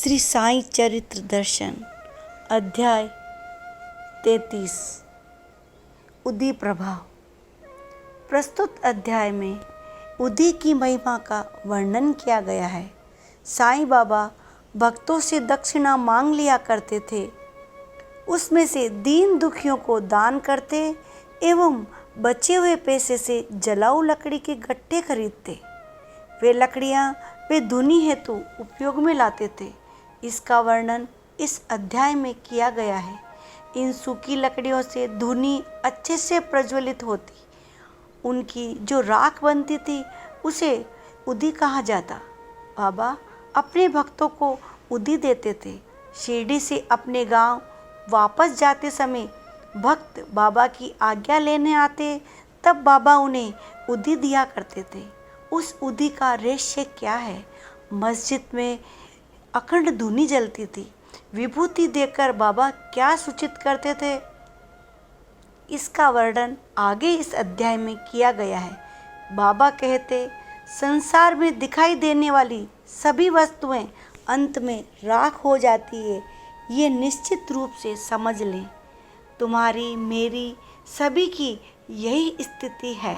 श्री साईं चरित्र दर्शन अध्याय 33 उदी प्रभाव। प्रस्तुत अध्याय में उदी की महिमा का वर्णन किया गया है। साईं बाबा भक्तों से दक्षिणा मांग लिया करते थे, उसमें से दीन दुखियों को दान करते एवं बचे हुए पैसे से जलाऊ लकड़ी के गट्ठे खरीदते। वे लकड़ियाँ वे धुनी हेतु उपयोग में लाते थे। इसका वर्णन इस अध्याय में किया गया है। इन सूखी लकड़ियों से धुनी अच्छे से प्रज्वलित होती, उनकी जो राख बनती थी उसे उदी कहा जाता। बाबा अपने भक्तों को उदी देते थे। शिरडी से अपने गांव वापस जाते समय भक्त बाबा की आज्ञा लेने आते, तब बाबा उन्हें उदी दिया करते थे। उस उदी का रहस्य क्या है? मस्जिद में अखंड धुनी जलती थी। विभूति देकर बाबा क्या सूचित करते थे, इसका वर्णन आगे इस अध्याय में किया गया है। बाबा कहते, संसार में दिखाई देने वाली सभी वस्तुएं अंत में राख हो जाती है, ये निश्चित रूप से समझ लें। तुम्हारी मेरी सभी की यही स्थिति है।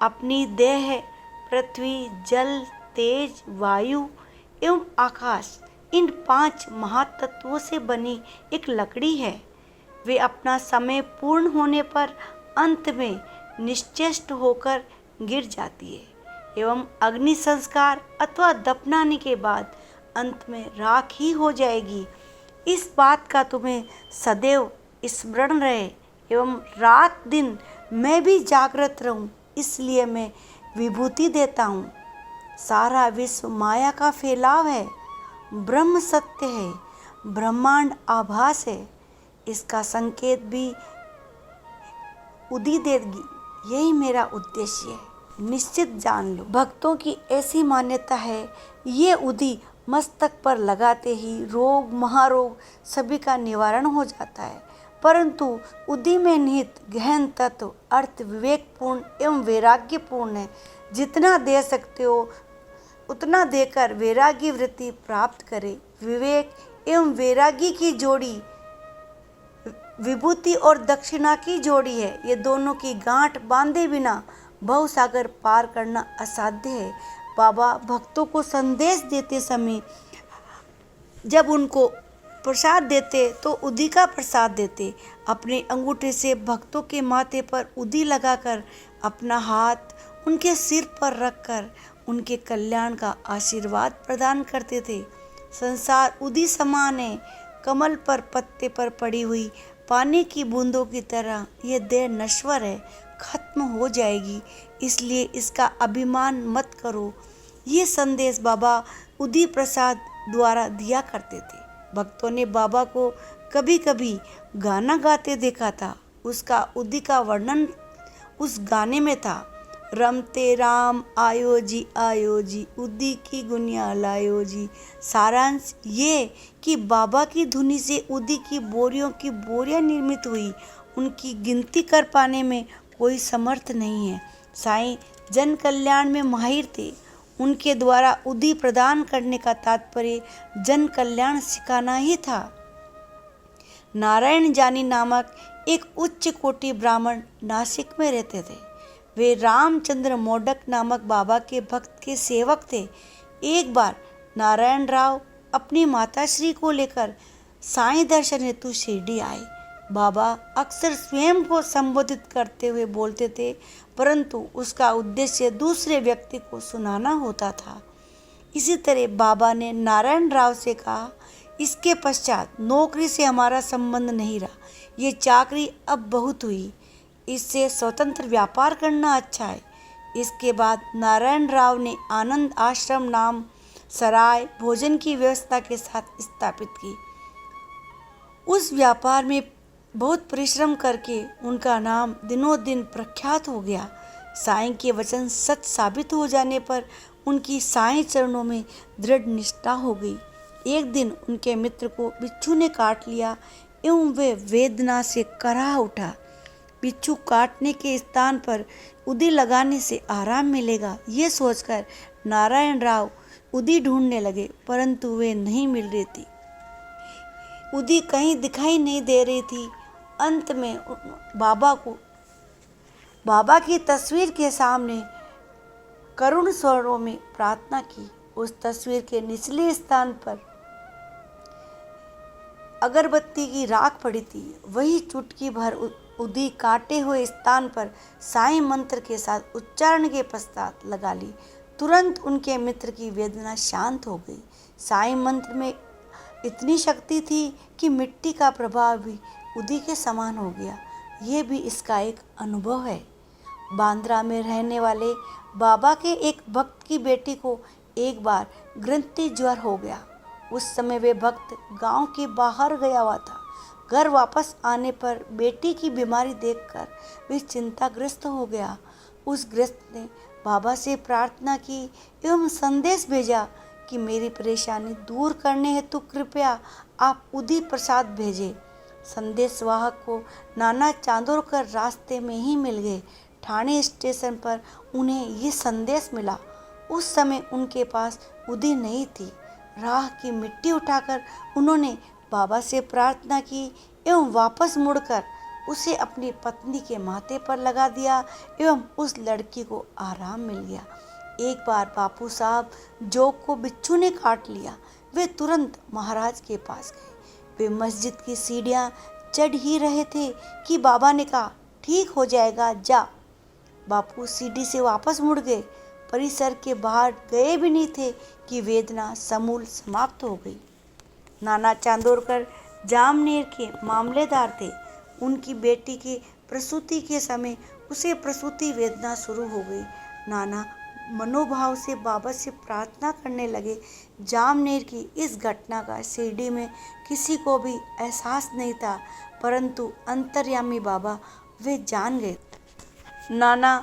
अपनी देह पृथ्वी, जल, तेज, वायु एवं आकाश, इन 5 महातत्वों से बनी एक लकड़ी है। वे अपना समय पूर्ण होने पर अंत में निश्चेष्ट होकर गिर जाती है एवं अग्नि संस्कार अथवा दफनाने के बाद अंत में राख ही हो जाएगी। इस बात का तुम्हें सदैव स्मरण रहे एवं रात दिन मैं भी जागृत रहूं, इसलिए मैं विभूति देता हूँ। सारा विश्व माया का फैलाव है, ब्रह्म सत्य है, ब्रह्मांड आभास है। इसका संकेत भी उदी देगी, यही मेरा उद्देश्य है, निश्चित जान लो। भक्तों की ऐसी मान्यता है, ये उदी मस्तक पर लगाते ही रोग महारोग सभी का निवारण हो जाता है। परंतु उदी में निहित गहन तत्व अर्थ विवेकपूर्ण एवं वैराग्यपूर्ण है। जितना दे सकते हो उतना देकर वैराग्य वृत्ति प्राप्त करे। विवेक एवं वैराग्य की जोड़ी विभूति और दक्षिणा की जोड़ी है। ये दोनों की गांठ बांधे बिना भवसागर पार करना असाध्य है। बाबा भक्तों को संदेश देते समय जब उनको प्रसाद देते तो उदी का प्रसाद देते। अपने अंगूठे से भक्तों के माथे पर उदी लगाकर अपना हाथ उनके सिर पर रखकर उनके कल्याण का आशीर्वाद प्रदान करते थे। संसार उदी समान है, कमल पर पत्ते पर पड़ी हुई पानी की बूंदों की तरह यह देह नश्वर है, खत्म हो जाएगी, इसलिए इसका अभिमान मत करो। ये संदेश बाबा उदी प्रसाद द्वारा दिया करते थे। भक्तों ने बाबा को कभी कभी गाना गाते देखा था। उसका उदी का वर्णन उस गाने में था। रमते राम आयो जी उदी की गुनिया लायो जी। सारांश ये कि बाबा की धुनी से उदी की बोरियां निर्मित हुई। उनकी गिनती कर पाने में कोई समर्थ नहीं है। साईं जन कल्याण में माहिर थे। उनके द्वारा उदी प्रदान करने का तात्पर्य जन कल्याण सिखाना ही था। नारायण जानी नामक एक उच्च कोटि ब्राह्मण नासिक में रहते थे। वे रामचंद्र मोडक नामक बाबा के भक्त के सेवक थे। एक बार नारायण राव अपनी माताश्री को लेकर साईं दर्शन हेतु शिरडी आए। बाबा अक्सर स्वयं को संबोधित करते हुए बोलते थे, परंतु उसका उद्देश्य दूसरे व्यक्ति को सुनाना होता था। इसी तरह बाबा ने नारायण राव से कहा, इसके पश्चात नौकरी से हमारा संबंध नहीं रहा, ये चाकरी अब बहुत हुई, इससे स्वतंत्र व्यापार करना अच्छा है। इसके बाद नारायण राव ने आनंद आश्रम नाम सराय भोजन की व्यवस्था के साथ स्थापित की। उस व्यापार में बहुत परिश्रम करके उनका नाम दिनों दिन प्रख्यात हो गया। साईं के वचन सच साबित हो जाने पर उनकी साईं चरणों में दृढ़ निष्ठा हो गई। एक दिन उनके मित्र को बिच्छू ने काट लिया एवं वे वेदना से कराह उठा। बिच्छू काटने के स्थान पर उदी लगाने से आराम मिलेगा, ये सोचकर नारायण राव उदी ढूंढने लगे, परंतु वे नहीं मिल रही थी। उदी कहीं दिखाई नहीं दे रही थी। अंत में बाबा की तस्वीर के सामने करुण स्वरों में प्रार्थना की। उस तस्वीर के निचले स्थान पर अगरबत्ती की राख पड़ी थी। वही चुटकी भर उदी काटे हुए स्थान पर साईं मंत्र के साथ उच्चारण के पश्चात लगा ली। तुरंत उनके मित्र की वेदना शांत हो गई। साईं मंत्र में इतनी शक्ति थी कि मिट्टी का प्रभाव भी उदी के समान हो गया। ये भी इसका एक अनुभव है। बांद्रा में रहने वाले बाबा के एक भक्त की बेटी को एक बार ग्रंथि ज्वर हो गया। उस समय वे भक्त गांव के बाहर गया हुआ था। घर वापस आने पर बेटी की बीमारी देखकर वे चिंताग्रस्त हो गया। उस ग्रस्त ने बाबा से प्रार्थना की एवं संदेश भेजा कि मेरी परेशानी दूर करने हेतु कृपया आप उदी प्रसाद भेजें। संदेशवाहक को नाना चांदोरकर रास्ते में ही मिल गए। ठाणे स्टेशन पर उन्हें ये संदेश मिला। उस समय उनके पास उदी नहीं थी। राह की मिट्टी उठाकर उन्होंने बाबा से प्रार्थना की एवं वापस मुड़कर उसे अपनी पत्नी के माथे पर लगा दिया एवं उस लड़की को आराम मिल गया। एक बार बापू साहब जोग को बिच्छू ने काट लिया। वे तुरंत महाराज के पास गए। वे मस्जिद की सीढ़ियां चढ़ ही रहे थे कि बाबा ने कहा, ठीक हो जाएगा, जा। बापू सीढ़ी से वापस मुड़ गए। परिसर के बाहर गए भी नहीं थे कि वेदना समूल समाप्त हो गई। नाना चांदोरकर जामनेर के मामलेदार थे। उनकी बेटी की प्रसूति के समय उसे प्रसूति वेदना शुरू हो गई। नाना मनोभाव से बाबा से प्रार्थना करने लगे। जामनेर की इस घटना का शिरडी में किसी को भी एहसास नहीं था, परंतु अंतर्यामी बाबा वे जान गए। नाना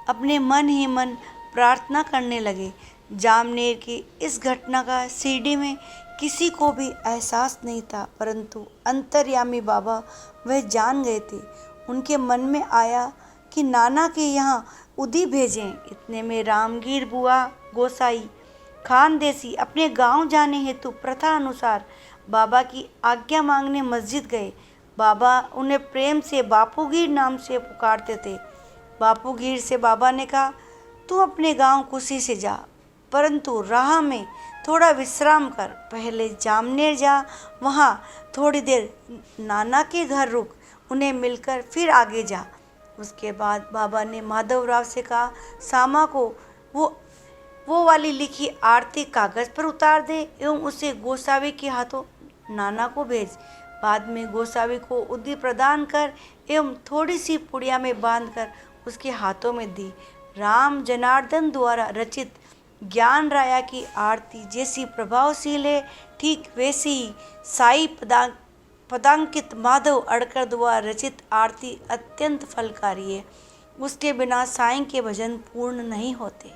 अपने मन ही मन प्रार्थना करने लगे। जामनेर की इस घटना का शिरडी में किसी को भी एहसास नहीं था, परंतु अंतर्यामी बाबा वह जान गए थे। उनके मन में आया कि नाना के यहाँ उदी भेजें। इतने में रामगीर बुआ गोसाई खानदेसी अपने गांव जाने हेतु प्रथा अनुसार बाबा की आज्ञा मांगने मस्जिद गए। बाबा उन्हें प्रेम से बापूगीर नाम से पुकारते थे। बापूगीर से बाबा ने कहा, तू अपने गांव खुशी से जा, परंतु राह में थोड़ा विश्राम कर। पहले जामनेर जा, वहाँ थोड़ी देर नाना के घर रुक, उन्हें मिलकर फिर आगे जा। उसके बाद बाबा ने माधवराव से कहा, सामा को वो वाली लिखी आरती कागज़ पर उतार दे एवं उसे गोसावी के हाथों नाना को भेज। बाद में गोसावी को उदी प्रदान कर एवं थोड़ी सी पुड़िया में बांधकर उसके हाथों में दी। राम जनार्दन द्वारा रचित ज्ञान राया की आरती जैसी प्रभावशील है, ठीक वैसी ही साई पदांकित माधव अड़कर द्वारा रचित आरती अत्यंत फलकारी है। उसके बिना साईं के भजन पूर्ण नहीं होते।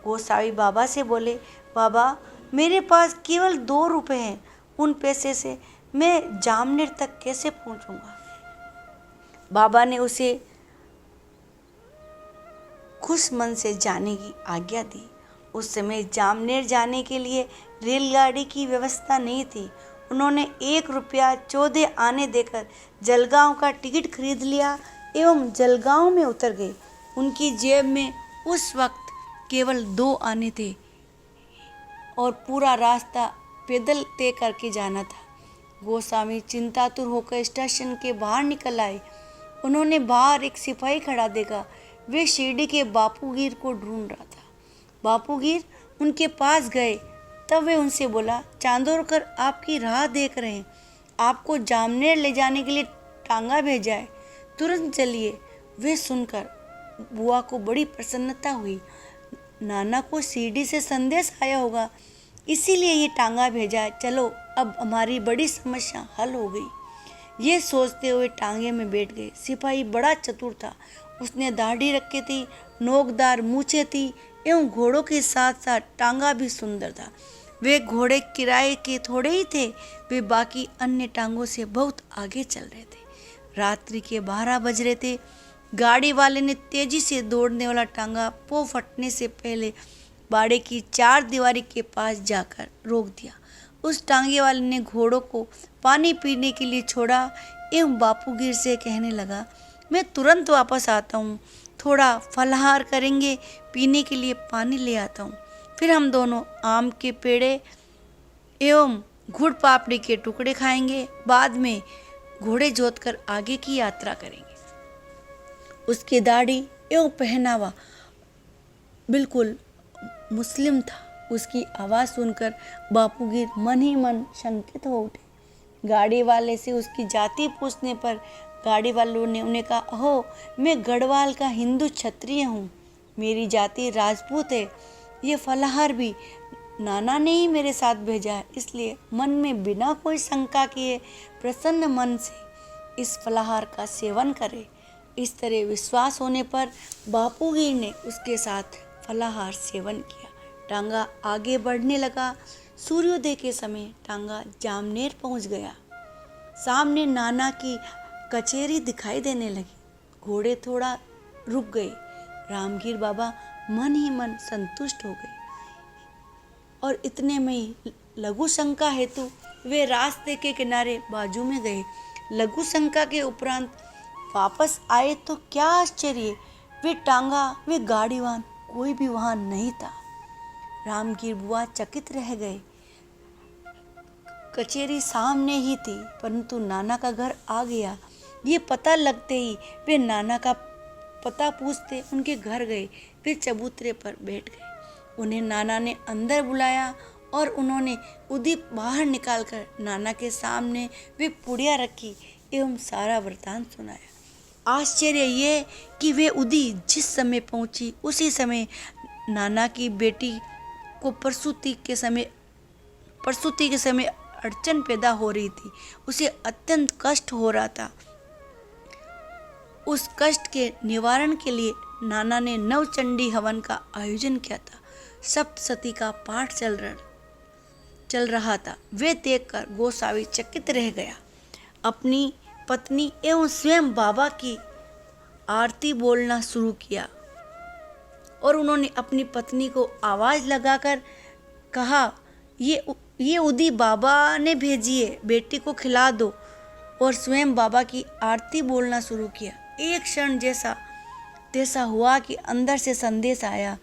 गोसावी बाबा से बोले, बाबा मेरे पास केवल 2 रुपए हैं, उन पैसे से मैं जामनेर तक कैसे पहुंचूंगा। बाबा ने उसे खुश मन से जाने की आज्ञा दी। उस समय जामनेर जाने के लिए रेलगाड़ी की व्यवस्था नहीं थी। उन्होंने 1 रुपया 14 आने देकर जलगांव का टिकट खरीद लिया एवं जलगांव में उतर गए। उनकी जेब में उस वक्त केवल 2 आने थे और पूरा रास्ता पैदल तय करके जाना था। गोस्वामी चिंतातुर होकर स्टेशन के बाहर निकल आए। उन्होंने बाहर एक सिपाही खड़ा देखा। वे शिरडी के बापूगीर को ढूंढ रहा था। बापूगीर उनके पास गए। तब वे उनसे बोला, चांदोरकर आपकी राह देख रहे हैं, आपको जामनेर ले जाने के लिए टांगा भेजा है, तुरंत चलिए। वे सुनकर बुआ को बड़ी प्रसन्नता हुई। नाना को शिरडी से संदेश आया होगा, इसीलिए ये टांगा भेजा है। चलो अब हमारी बड़ी समस्या हल हो गई। ये सोचते हुए टांगे में बैठ गए। सिपाही बड़ा चतुर था। उसने दाढ़ी रखी थी, नोकदार मूछें थी एवं घोड़ों के साथ साथ टांगा भी सुंदर था। वे घोड़े किराए के थोड़े ही थे, वे बाकी अन्य टांगों से बहुत आगे चल रहे थे। रात्रि के 12 बज रहे थे। गाड़ी वाले ने तेजी से दौड़ने वाला टांगा पो फटने से पहले बाड़े की चार दीवारी के पास जाकर रोक दिया। उस टांगे वाले ने घोड़ों को पानी पीने के लिए छोड़ा एवं बापूगीर से कहने लगा, मैं तुरंत वापस आता हूँ, थोड़ा फलाहार करेंगे, पीने के लिए पानी ले आता हूँ। फिर हम दोनों आम के पेड़े एवं गुड़ पापड़ी के टुकड़े खाएंगे। बाद में घोड़े जोतकर आगे की यात्रा करेंगे। उसकी दाढ़ी एवं पहनावा बिल्कुल मुस्लिम था। उसकी आवाज़ सुनकर बापूगीर मन ही मन शंकित हो उठे। गाड़ी वाले से उसकी जाति पूछने पर गाड़ी वालों ने उन्हें कहा, अहो, मैं गढ़वाल का हिंदू क्षत्रिय हूँ, मेरी जाति राजपूत है। ये फलाहार भी नाना ने ही मेरे साथ भेजा है, इसलिए मन में बिना कोई शंका किए प्रसन्न मन से इस फलाहार का सेवन करे। इस तरह विश्वास होने पर बापूगीर ने उसके साथ फलाहार सेवन किया। टांगा आगे बढ़ने लगा। सूर्योदय के समय टांगा जामनेर पहुंच गया। सामने नाना की कचेरी दिखाई देने लगी। घोड़े थोड़ा रुक गए। रामगीर बाबा मन ही मन संतुष्ट हो गए और इतने में ही लघु शंका हेतु वे रास्ते के किनारे बाजू में गए। लघु शंका के उपरांत वापस आए तो क्या आश्चर्य, वे टांगा, वे गाड़ीवान, कोई भी वहां नहीं था। रामगीर बुआ चकित रह गए। कचेरी सामने ही थी, परंतु नाना का घर आ गया। ये पता लगते ही वे नाना का पता पूछते उनके घर गए। वे चबूतरे पर बैठ गए। उन्हें नाना ने अंदर बुलाया और उन्होंने उदीप बाहर निकालकर नाना के सामने वे पुड़िया रखी एवं सारा वृतांत सुनाया। आश्चर्य ये कि वे उदी जिस समय पहुंची उसी समय नाना की बेटी को प्रसूति के समय अड़चन पैदा हो रही थी। उसे अत्यंत कष्ट हो रहा था। उस कष्ट के निवारण के लिए नाना ने नवचंडी हवन का आयोजन किया था। सप्तशती का पाठ चल रहा था। वे देखकर गोसावी चकित रह गया। अपनी पत्नी एवं स्वयं बाबा की आरती बोलना शुरू किया और उन्होंने अपनी पत्नी को आवाज लगाकर कहा, ये उदी बाबा ने भेजी है, बेटी को खिला दो। और स्वयं बाबा की आरती बोलना शुरू किया। एक क्षण जैसा हुआ कि अंदर से संदेश आया।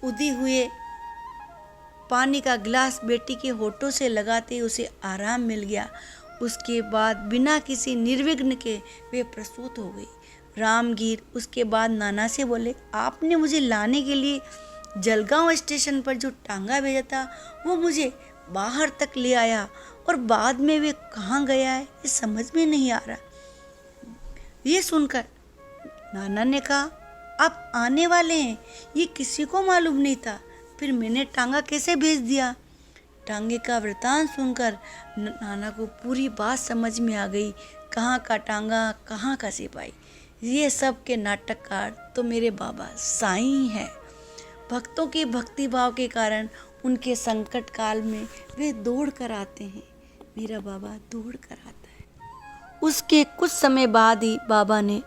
उदी हुए पानी का गिलास बेटी के होठों से लगाते ही उसे आराम मिल गया। उसके बाद बिना किसी निर्विघ्न के वे प्रसूत हो गई। रामगीर उसके बाद नाना से बोले, आपने मुझे लाने के लिए जलगांव स्टेशन पर जो टांगा भेजा था वो मुझे बाहर तक ले आया और बाद में वे कहाँ गया है ये समझ में नहीं आ रहा। ये सुनकर नाना ने कहा, आप आने वाले हैं, ये किसी को मालूम नहीं था, फिर मैंने टांगा कैसे भेज दिया। टांगे का वृतांत सुनकर नाना को पूरी बात समझ में आ गई। कहाँ का टांगा, कहाँ का सिपाही, ये सब के नाटककार तो मेरे बाबा साईं हैं। भक्तों के भक्ति भाव के कारण उनके संकट काल में वे दौड़ कर आते हैं। मेरा बाबा दौड़ कर आता है। उसके कुछ समय बाद ही बाबा ने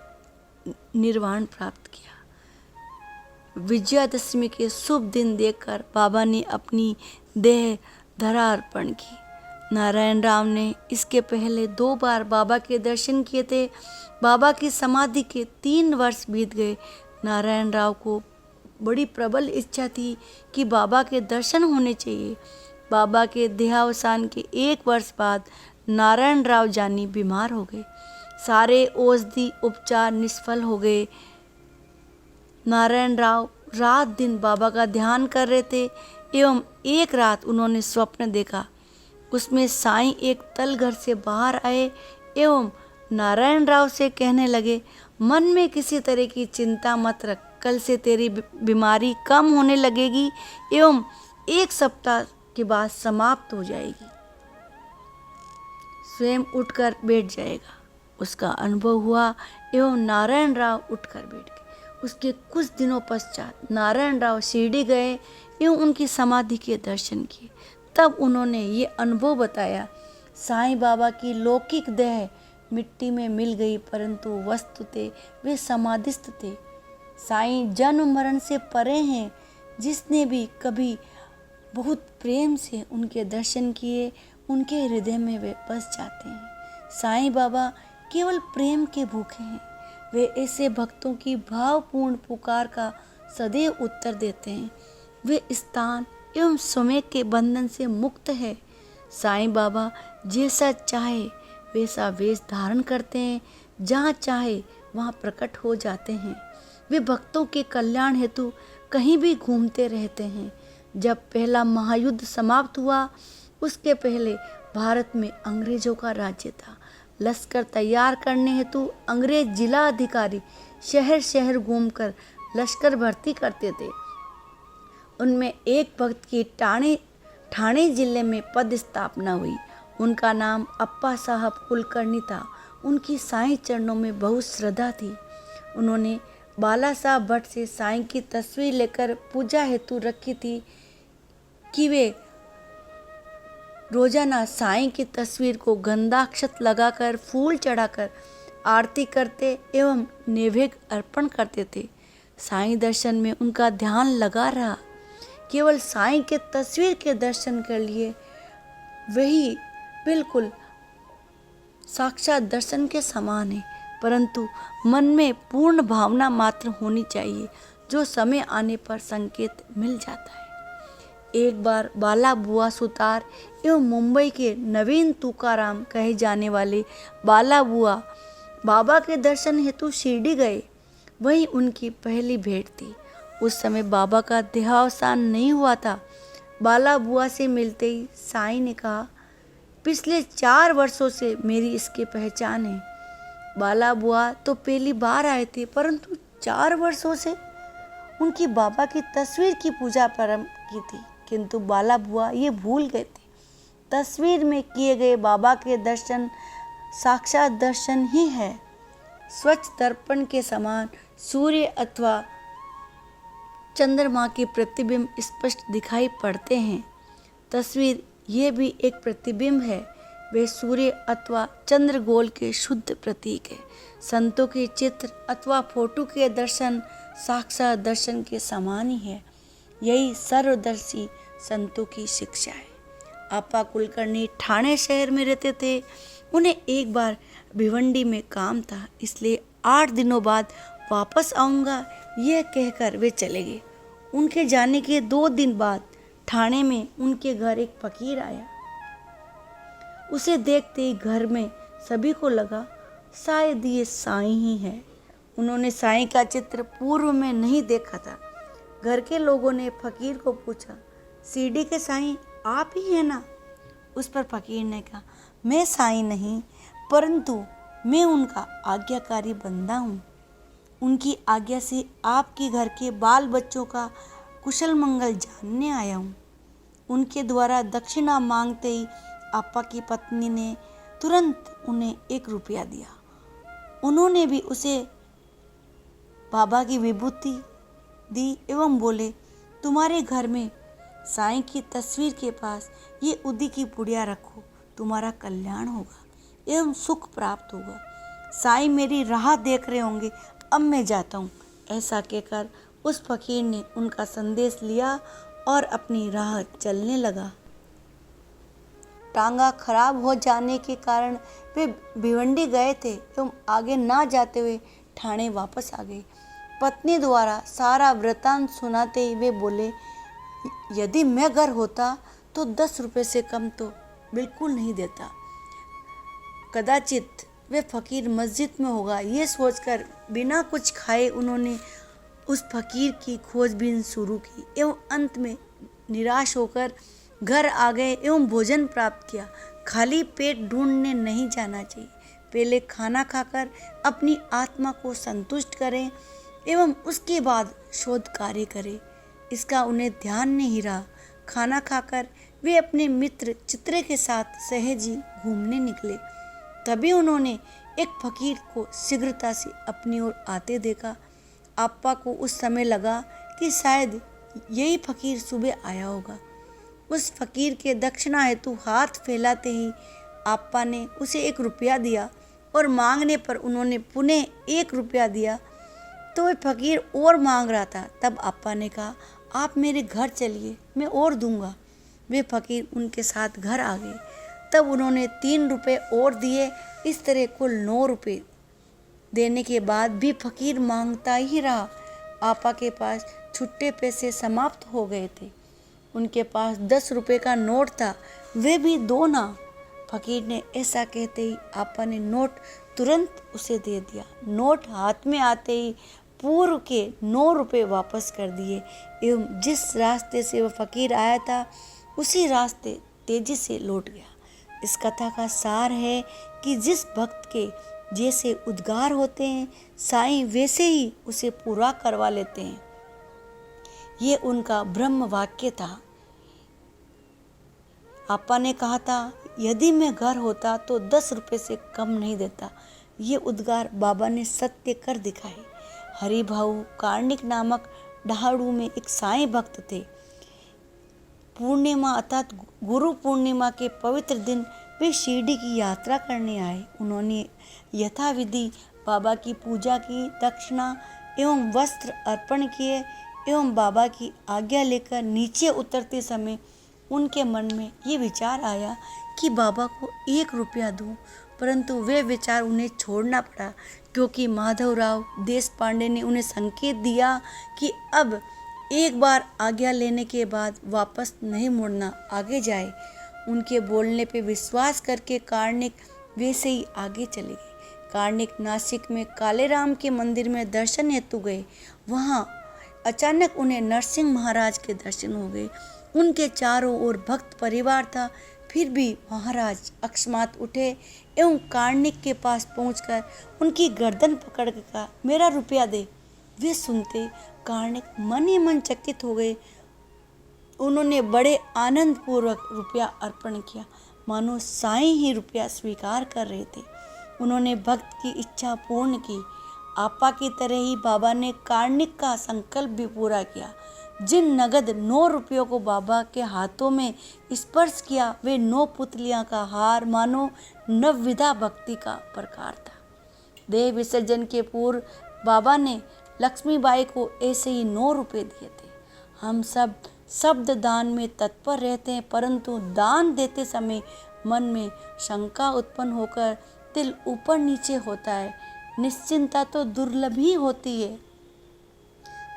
निर्वाण प्राप्त किया। विजयादशमी के शुभ दिन देखकर बाबा ने अपनी देह धरा अर्पण की। नारायण राव ने इसके पहले 2 बार बाबा के दर्शन किए थे। बाबा की समाधि के 3 वर्ष बीत गए। नारायण राव को बड़ी प्रबल इच्छा थी कि बाबा के दर्शन होने चाहिए। बाबा के देहावसान के 1 वर्ष बाद नारायण राव जानी बीमार हो गए। सारे औषधि उपचार निष्फल हो गए। नारायण राव रात दिन बाबा का ध्यान कर रहे थे एवं एक रात उन्होंने स्वप्न देखा। उसमें साईं एक तलघर से बाहर आए एवं नारायण राव से कहने लगे, मन में किसी तरह की चिंता मत रख, कल से तेरी बीमारी कम होने लगेगी एवं 1 सप्ताह के बाद समाप्त हो जाएगी, स्वयं उठकर बैठ जाएगा। उसका अनुभव हुआ एवं नारायण राव उठकर बैठ गए। उसके कुछ दिनों पश्चात नारायण राव शिरडी गए एवं उनकी समाधि के दर्शन किए। तब उन्होंने ये अनुभव बताया। साईं बाबा की लौकिक देह मिट्टी में मिल गई, परंतु वस्तुतः वे समाधिस्थ थे। साईं जन्म मरण से परे हैं, जिसने भी कभी बहुत प्रेम से उनके दर्शन किए, उनके हृदय में वे बस जाते हैं। साईं बाबा केवल प्रेम के भूखे हैं। वे ऐसे भक्तों की भावपूर्ण पुकार का सदैव उत्तर देते हैं। वे स्थान एवं समय के बंधन से मुक्त है। साईं बाबा जैसा चाहे वैसा वेश धारण करते हैं, जहाँ चाहे वहाँ प्रकट हो जाते हैं। वे भक्तों के कल्याण हेतु कहीं भी घूमते रहते हैं। जब पहला महायुद्ध समाप्त हुआ, उसके पहले भारत में अंग्रेजों का राज्य था। लश्कर तैयार करने हेतु अंग्रेज जिला अधिकारी शहर शहर घूमकर लश्कर भर्ती करते थे। उनमें एक भक्त की ठाणे जिले में पद स्थापना हुई। उनका नाम अप्पा साहब कुलकर्णी था। उनकी साईं चरणों में बहुत श्रद्धा थी। उन्होंने बाला साहब भट्ट से साईं की तस्वीर लेकर पूजा हेतु रखी थी कि वे रोजाना साईं की तस्वीर को गंधाक्षत लगाकर फूल चढ़ाकर आरती करते एवं नैवेद्य अर्पण करते थे। साईं दर्शन में उनका ध्यान लगा रहा। केवल साईं के तस्वीर के दर्शन कर लिए, वही बिल्कुल साक्षात दर्शन के समान है, परंतु मन में पूर्ण भावना मात्र होनी चाहिए, जो समय आने पर संकेत मिल जाता है। एक बार बाला बुआ सुतार एवं मुंबई के नवीन तुकाराम कहे जाने वाले बाला बुआ बाबा के दर्शन हेतु शिरडी गए। वही उनकी पहली भेंट थी। उस समय बाबा का देहावसान नहीं हुआ था। बाला बुआ से मिलते ही साईं ने कहा, पिछले 4 वर्षों से मेरी इसकी पहचान है। बाला बुआ तो पहली बार आए थे, परंतु 4 वर्षों से उनकी बाबा की तस्वीर की पूजा प्रारंभ की थी, किंतु बाला बुआ ये भूल गए थे। तस्वीर में किए गए बाबा के दर्शन साक्षात दर्शन ही है। स्वच्छ दर्पण के समान सूर्य अथवा चंद्रमा के प्रतिबिंब स्पष्ट दिखाई पड़ते हैं। तस्वीर ये भी एक प्रतिबिंब है। वे सूर्य अथवा चंद्रगोल के शुद्ध प्रतीक है। संतों के चित्र अथवा फोटो के दर्शन साक्षात दर्शन के समान ही है। यही सर्वदर्शी संतों की शिक्षा है। आपा कुलकर्णी ठाणे शहर में रहते थे। उन्हें एक बार भिवंडी में काम था, इसलिए 8 दिनों बाद वापस आऊँगा यह कहकर वे चले गए। उनके जाने के 2 दिन बाद ठाणे में उनके घर एक फकीर आया। उसे देखते ही घर में सभी को लगा शायद ये साईं ही है। उन्होंने साईं का चित्र पूर्व में नहीं देखा था। घर के लोगों ने फकीर को पूछा, शिरडी के साईं आप ही हैं ना? उस पर फकीर ने कहा, मैं साईं नहीं, परंतु मैं उनका आज्ञाकारी बंदा हूँ। उनकी आज्ञा से आपके घर के बाल बच्चों का कुशल मंगल जानने आया हूँ। उनके द्वारा दक्षिणा मांगते ही आपा की पत्नी ने तुरंत उन्हें 1 रुपया दिया। उन्होंने भी उसे बाबा की विभूति दी एवं बोले, तुम्हारे घर में साईं की तस्वीर के पास ये उदी की पुड़िया रखो, तुम्हारा कल्याण होगा एवं सुख प्राप्त होगा। साईं मेरी राह देख रहे होंगे, अब मैं जाता हूँ। ऐसा कहकर उस फकीर ने उनका संदेश लिया और अपनी राह चलने लगा। टांगा खराब हो जाने के कारण वे भिवंडी गए थे एवं आगे ना जाते हुए ठाणे वापस आ गए। पत्नी द्वारा सारा वृतांत सुनाते ही वे बोले, यदि मैं घर होता तो 10 रुपये से कम तो बिल्कुल नहीं देता। कदाचित वे फकीर मस्जिद में होगा, ये सोचकर बिना कुछ खाए उन्होंने उस फकीर की खोजबीन शुरू की एवं अंत में निराश होकर घर आ गए एवं भोजन प्राप्त किया। खाली पेट ढूंढने नहीं जाना चाहिए। पहले खाना खाकर अपनी आत्मा को संतुष्ट करें एवं उसके बाद शोध कार्य करें। इसका उन्हें ध्यान नहीं रहा। खाना खाकर वे अपने मित्र चित्रे के साथ सहजी घूमने निकले। तभी उन्होंने एक फकीर को शीघ्रता से अपनी ओर आते देखा। आपा को उस समय लगा कि शायद यही फकीर सुबह आया होगा। उस फकीर के दक्षिणा हेतु हाथ फैलाते ही आपा ने उसे 1 रुपया दिया और मांगने पर उन्होंने पुनः 1 रुपया दिया। तो वह फकीर और मांग रहा था। तब आपा ने कहा, आप मेरे घर चलिए, मैं और दूंगा। वे फकीर उनके साथ घर आ गए। तब उन्होंने 3 रुपये और दिए। इस तरह कुल 9 रुपये देने के बाद भी फकीर मांगता ही रहा। आपा के पास छुट्टे पैसे समाप्त हो गए थे। उनके पास 10 रुपये का नोट था, वे भी दो ना। फकीर ने ऐसा कहते ही आपा ने नोट तुरंत उसे दे दिया। नोट हाथ में आते ही पूर्व के 9 रुपये वापस कर दिए एवं जिस रास्ते से वह फकीर आया था उसी रास्ते तेजी से लौट गया। इस कथा का सार है कि जिस भक्त के जैसे उद्गार होते हैं, साईं वैसे ही उसे पूरा करवा लेते हैं। ये उनका ब्रह्म वाक्य था। आपा ने कहा था, यदि मैं घर होता तो 10 रुपये से कम नहीं देता। ये उद्गार बाबा ने सत्य कर दिखाए। हरिभाऊ कार्णिक नामक डहाड़ू में एक साईं भक्त थे। पूर्णिमा अर्थात गुरु पूर्णिमा के पवित्र दिन वे शिरडी की यात्रा करने आए। उन्होंने यथाविधि बाबा की पूजा की, दक्षिणा एवं वस्त्र अर्पण किए एवं बाबा की आज्ञा लेकर नीचे उतरते समय उनके मन में ये विचार आया कि बाबा को 1 रुपया दूं, परंतु वे विचार उन्हें छोड़ना पड़ा क्योंकि माधवराव देशपांडे ने उन्हें संकेत दिया कि अब एक बार आज्ञा लेने के बाद वापस नहीं मुड़ना, आगे जाए। उनके बोलने पे विश्वास करके कार्णिक वैसे ही आगे चले गए। कार्णिक नासिक में कालेराम के मंदिर में दर्शन हेतु गए। वहाँ अचानक उन्हें नरसिंह महाराज के दर्शन हो गए। उनके चारों ओर भक्त परिवार था, फिर भी महाराज अकस्मात उठे एवं कार्णिक के पास पहुंचकर उनकी गर्दन पकड़ कर कहा, मेरा रुपया दे। वे सुनते कार्णिक मन ही मन चकित हो गए। उन्होंने बड़े आनंद पूर्वक रुपया अर्पण किया, मानो साईं ही रुपया स्वीकार कर रहे थे। उन्होंने भक्त की इच्छा पूर्ण की। आपा की तरह ही बाबा ने कार्णिक का संकल्प भी पूरा किया। जिन नगद 9 रुपयों को बाबा के हाथों में स्पर्श किया, वे 9 पुतलियां का हार मानो नवविधा भक्ति का प्रकार था। देह विसर्जन के पूर्व बाबा ने लक्ष्मीबाई को ऐसे ही 9 रुपये दिए थे। हम सब शब्द दान में तत्पर रहते हैं, परंतु दान देते समय मन में शंका उत्पन्न होकर दिल ऊपर नीचे होता है। निश्चिंता तो दुर्लभ ही होती है।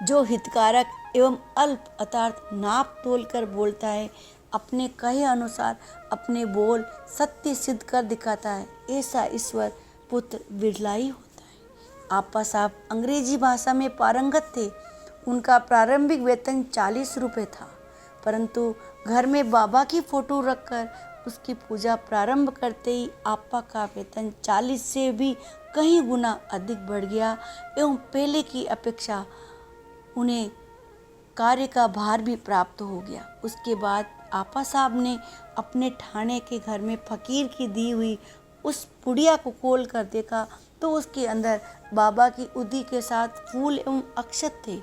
जो हितकारक एवं अल्प अर्थात नाप तोल कर बोलता है, अपने कहे अनुसार अपने बोल सत्य सिद्ध कर दिखाता है, ऐसा ईश्वर पुत्र बिरला ही होता है। आपा साहब अंग्रेजी भाषा में पारंगत थे। उनका प्रारंभिक वेतन 40 रुपये था, परंतु घर में बाबा की फोटो रखकर उसकी पूजा प्रारंभ करते ही आपा का वेतन 40 से भी कई गुना अधिक बढ़ गया एवं पहले की अपेक्षा उन्हें कार्य का भार भी प्राप्त हो गया। उसके बाद आपा साहब ने अपने ठाणे के घर में फकीर की दी हुई उस पुड़िया को खोल कर देखा तो उसके अंदर बाबा की उदी के साथ फूल एवं अक्षत थे।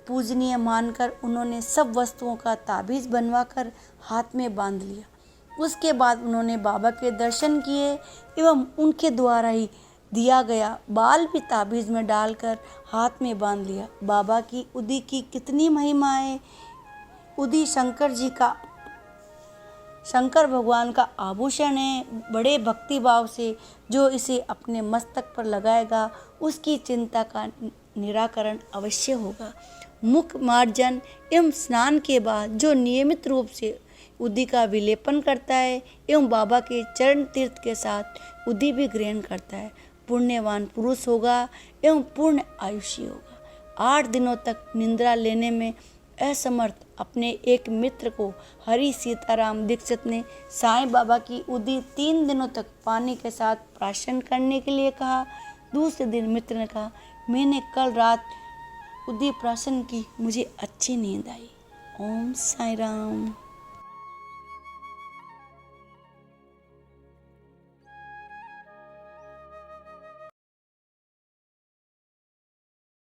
पूजनीय मानकर उन्होंने सब वस्तुओं का ताबीज बनवाकर हाथ में बांध लिया। उसके बाद उन्होंने बाबा के दर्शन किए एवं उनके द्वारा ही दिया गया बाल भी ताबीज में डालकर हाथ में बांध लिया। बाबा की उदी की कितनी महिमा है। उदी शंकर भगवान का आभूषण है। बड़े भक्ति भाव से जो इसे अपने मस्तक पर लगाएगा उसकी चिंता का निराकरण अवश्य होगा। मुख मार्जन एवं स्नान के बाद जो नियमित रूप से उदी का विलेपन करता है एवं बाबा के चरण तीर्थ के साथ उदी भी ग्रहण करता है, पुण्यवान पुरुष होगा एवं पूर्ण आयुष्य होगा। 8 दिनों तक निंद्रा लेने में असमर्थ अपने एक मित्र को हरि सीताराम दीक्षित ने साईं बाबा की उदी 3 दिनों तक पानी के साथ प्राशन करने के लिए कहा। दूसरे दिन मित्र ने कहा, मैंने कल रात उदी प्राशन की, मुझे अच्छी नींद आई। ओम साईं राम।